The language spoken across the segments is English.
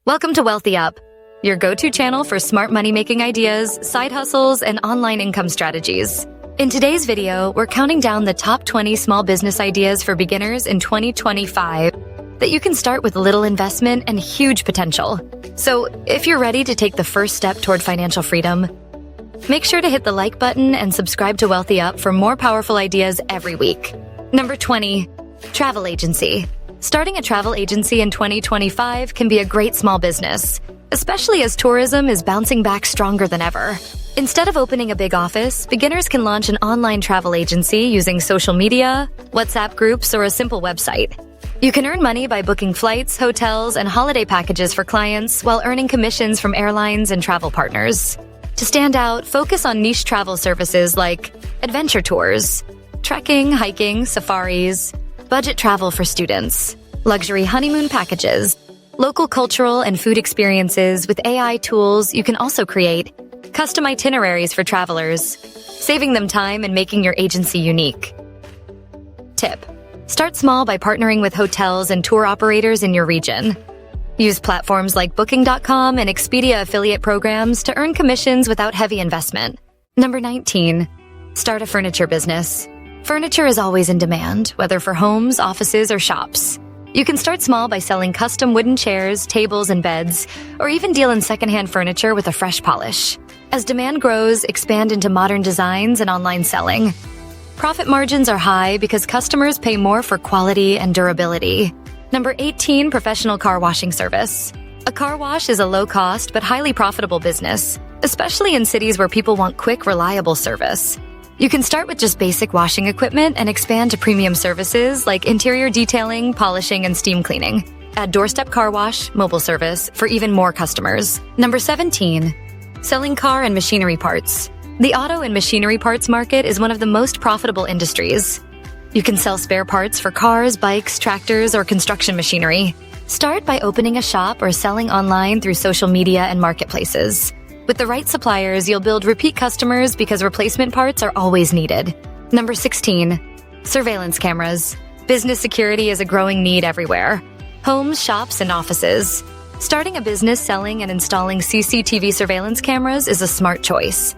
Welcome to Wealthy Up, your go-to channel for smart money-making ideas, side hustles, and online income strategies. In today's video, we're counting down the top 20 small business ideas for beginners in 2025 that you can start with little investment and huge potential. So, if you're ready to take the first step toward financial freedom, make sure to hit the like button and subscribe to Wealthy Up for more powerful ideas every week. Number 20, travel agency. Starting a travel agency in 2025 can be a great small business, especially as tourism is bouncing back stronger than ever. Instead of opening a big office, beginners can launch an online travel agency using social media, WhatsApp groups, or a simple website. You can earn money by booking flights, hotels, and holiday packages for clients while earning commissions from airlines and travel partners. To stand out, focus on niche travel services like adventure tours, trekking, hiking, safaris, budget travel for students, luxury honeymoon packages, local cultural and food experiences. With AI tools, you can also create custom itineraries for travelers, saving them time and making your agency unique. Tip: start small by partnering with hotels and tour operators in your region. Use platforms like Booking.com and Expedia affiliate programs to earn commissions without heavy investment. Number 19, start a furniture business. Furniture is always in demand, whether for homes, offices, or shops. You can start small by selling custom wooden chairs, tables, and beds, or even deal in secondhand furniture with a fresh polish. As demand grows, expand into modern designs and online selling. Profit margins are high because customers pay more for quality and durability. Number 18, professional car washing service. A car wash is a low-cost but highly profitable business, especially in cities where people want quick, reliable service. You can start with just basic washing equipment and expand to premium services like interior detailing, polishing, and steam cleaning. Add doorstep car wash, mobile service for even more customers. Number 17, selling car and machinery parts. The auto and machinery parts market is one of the most profitable industries. You can sell spare parts for cars, bikes, tractors, or construction machinery. Start by opening a shop or selling online through social media and marketplaces. With the right suppliers, you'll build repeat customers because replacement parts are always needed. Number 16, surveillance cameras. Business security is a growing need everywhere. Homes, shops, and offices. Starting a business selling and installing CCTV surveillance cameras is a smart choice.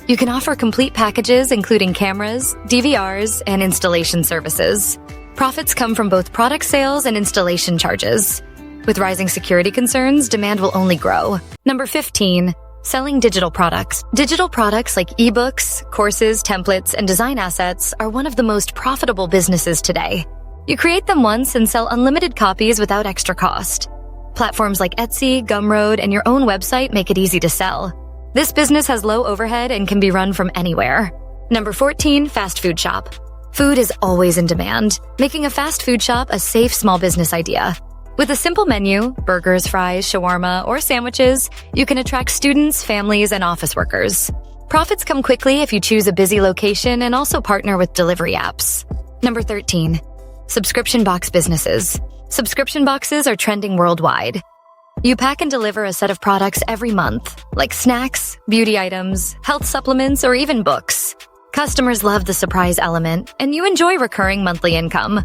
You can offer complete packages including cameras, DVRs, and installation services. Profits come from both product sales and installation charges. With rising security concerns, demand will only grow. Number 15, selling digital products. Digital products like ebooks, courses, templates, and design assets are one of the most profitable businesses today. You create them once and sell unlimited copies without extra cost. Platforms like Etsy, Gumroad, and your own website make it easy to sell. This business has low overhead and can be run from anywhere. Number 14, fast food shop. Food is always in demand, making a fast food shop a safe small business idea. With a simple menu, burgers, fries, shawarma, or sandwiches, you can attract students, families, and office workers. Profits come quickly if you choose a busy location and also partner with delivery apps. Number 13, subscription box businesses. Subscription boxes are trending worldwide. You pack and deliver a set of products every month, like snacks, beauty items, health supplements, or even books. Customers love the surprise element, and you enjoy recurring monthly income.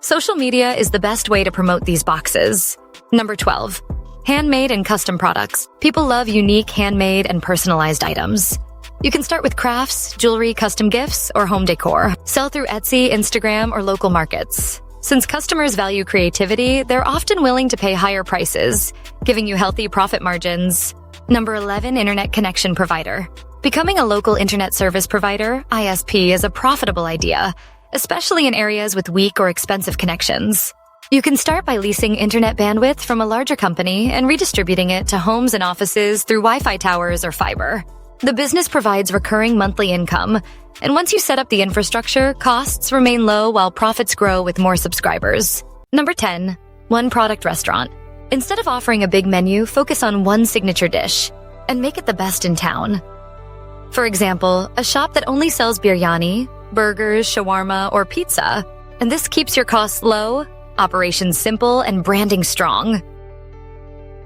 Social media is the best way to promote these boxes. Number 12, handmade and custom products. People love unique, handmade, and personalized items. You can start with crafts, jewelry, custom gifts, or home decor. Sell through Etsy, Instagram, or local markets. Since customers value creativity, they're often willing to pay higher prices, giving you healthy profit margins. Number 11, internet connection provider. Becoming a local internet service provider, ISP, is a profitable idea, especially in areas with weak or expensive connections. You can start by leasing internet bandwidth from a larger company and redistributing it to homes and offices through Wi-Fi towers or fiber. The business provides recurring monthly income, and once you set up the infrastructure, costs remain low while profits grow with more subscribers. Number 10, one-product restaurant. Instead of offering a big menu, focus on one signature dish and make it the best in town. For example, a shop that only sells biryani, burgers, shawarma, or pizza, and this keeps your costs low, operations simple, and branding strong.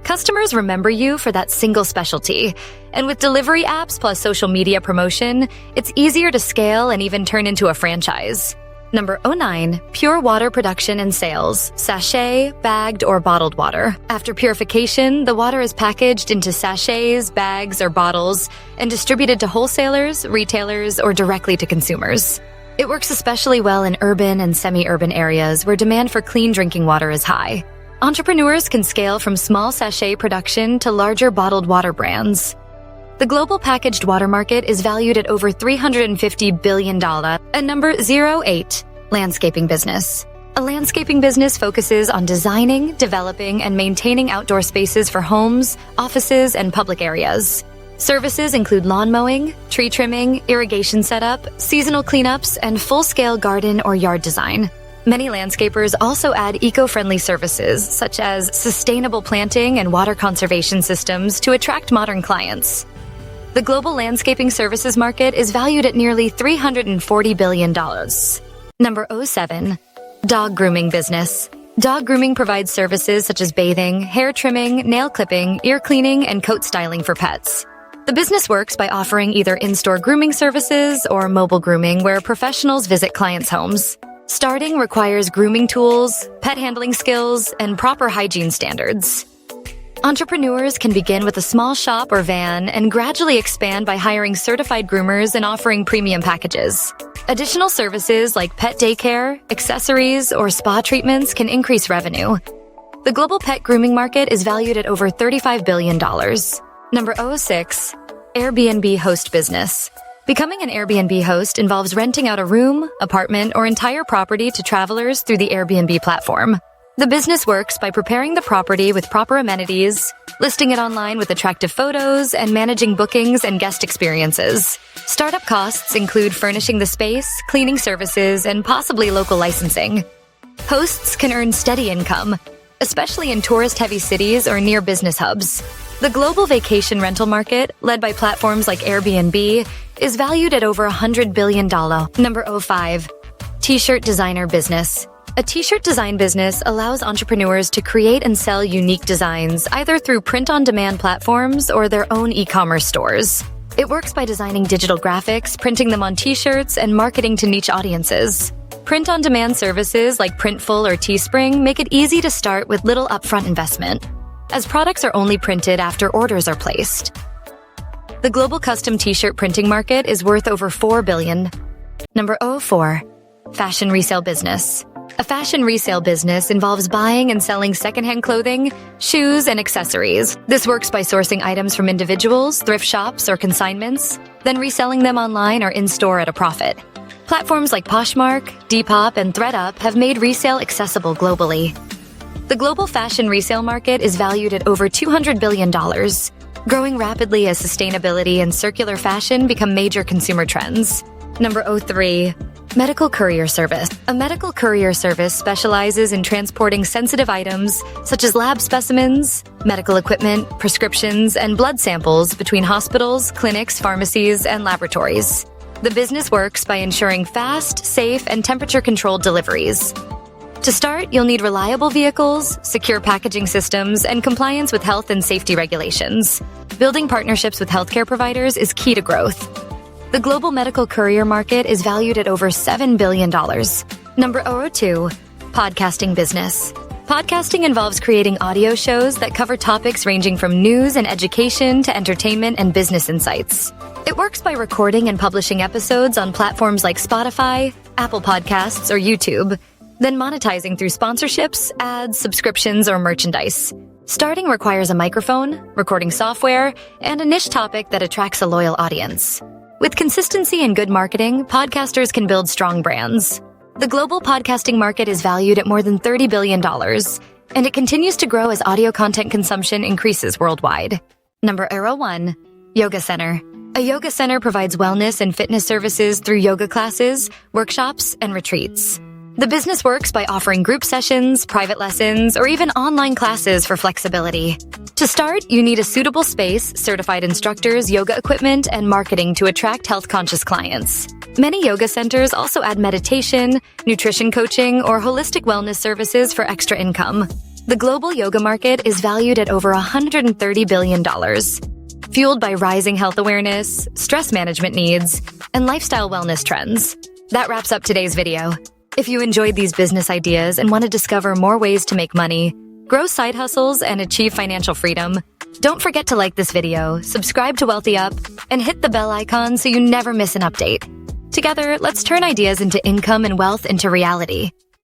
Customers remember you for that single specialty, and with delivery apps plus social media promotion, it's easier to scale and even turn into a franchise. Number 09, pure water production and sales, sachet, bagged, or bottled water. After purification, the water is packaged into sachets, bags, or bottles and distributed to wholesalers, retailers, or directly to consumers. It works especially well in urban and semi-urban areas where demand for clean drinking water is high. Entrepreneurs can scale from small sachet production to larger bottled water brands. The global packaged water market is valued at over $350 billion. And number 08, landscaping business. A landscaping business focuses on designing, developing, and maintaining outdoor spaces for homes, offices, and public areas. Services include lawn mowing, tree trimming, irrigation setup, seasonal cleanups, and full-scale garden or yard design. Many landscapers also add eco-friendly services, such as sustainable planting and water conservation systems to attract modern clients. The global landscaping services market is valued at nearly $340 billion. Number 07, dog grooming business. Dog grooming provides services such as bathing, hair trimming, nail clipping, ear cleaning, and coat styling for pets. The business works by offering either in-store grooming services or mobile grooming where professionals visit clients' homes. Starting requires grooming tools, pet handling skills, and proper hygiene standards. Entrepreneurs can begin with a small shop or van and gradually expand by hiring certified groomers and offering premium packages. Additional services like pet daycare, accessories, or spa treatments can increase revenue. The global pet grooming market is valued at over $35 billion. Number 06, Airbnb host business. Becoming an Airbnb host involves renting out a room, apartment, or entire property to travelers through the Airbnb platform. The business works by preparing the property with proper amenities, listing it online with attractive photos, and managing bookings and guest experiences. Startup costs include furnishing the space, cleaning services, and possibly local licensing. Hosts can earn steady income, especially in tourist-heavy cities or near business hubs. The global vacation rental market, led by platforms like Airbnb, is valued at over $100 billion. Number 05, t-shirt designer business. A t-shirt design business allows entrepreneurs to create and sell unique designs either through print-on-demand platforms or their own e-commerce stores. It works by designing digital graphics, printing them on t-shirts, and marketing to niche audiences. Print-on-demand services like Printful or Teespring make it easy to start with little upfront investment, as products are only printed after orders are placed. The global custom t-shirt printing market is worth over $4 billion. Number 04, fashion resale business. A fashion resale business involves buying and selling secondhand clothing, shoes, and accessories. This works by sourcing items from individuals, thrift shops, or consignments, then reselling them online or in-store at a profit. Platforms like Poshmark, Depop, and ThredUp have made resale accessible globally. The global fashion resale market is valued at over $200 billion, growing rapidly as sustainability and circular fashion become major consumer trends. Number 03, medical courier service. A medical courier service specializes in transporting sensitive items such as lab specimens, medical equipment, prescriptions, and blood samples between hospitals, clinics, pharmacies, and laboratories. The business works by ensuring fast, safe, and temperature-controlled deliveries. To start, you'll need reliable vehicles, secure packaging systems, and compliance with health and safety regulations. Building partnerships with healthcare providers is key to growth. The global medical courier market is valued at over $7 billion. Number 02, podcasting business. Podcasting involves creating audio shows that cover topics ranging from news and education to entertainment and business insights. It works by recording and publishing episodes on platforms like Spotify, Apple Podcasts, or YouTube, then monetizing through sponsorships, ads, subscriptions, or merchandise. Starting requires a microphone, recording software, and a niche topic that attracts a loyal audience. With consistency and good marketing, podcasters can build strong brands. The global podcasting market is valued at more than $30 billion, and it continues to grow as audio content consumption increases worldwide. Number 01, Yoga Center. A yoga center provides wellness and fitness services through yoga classes, workshops, and retreats. The business works by offering group sessions, private lessons, or even online classes for flexibility. To start, you need a suitable space, certified instructors, yoga equipment, and marketing to attract health-conscious clients. Many yoga centers also add meditation, nutrition coaching, or holistic wellness services for extra income. The global yoga market is valued at over $130 billion, fueled by rising health awareness, stress management needs, and lifestyle wellness trends. That wraps up today's video. If you enjoyed these business ideas and want to discover more ways to make money, grow side hustles, and achieve financial freedom, don't forget to like this video, subscribe to Wealthy Up, and hit the bell icon so you never miss an update. Together, let's turn ideas into income and wealth into reality.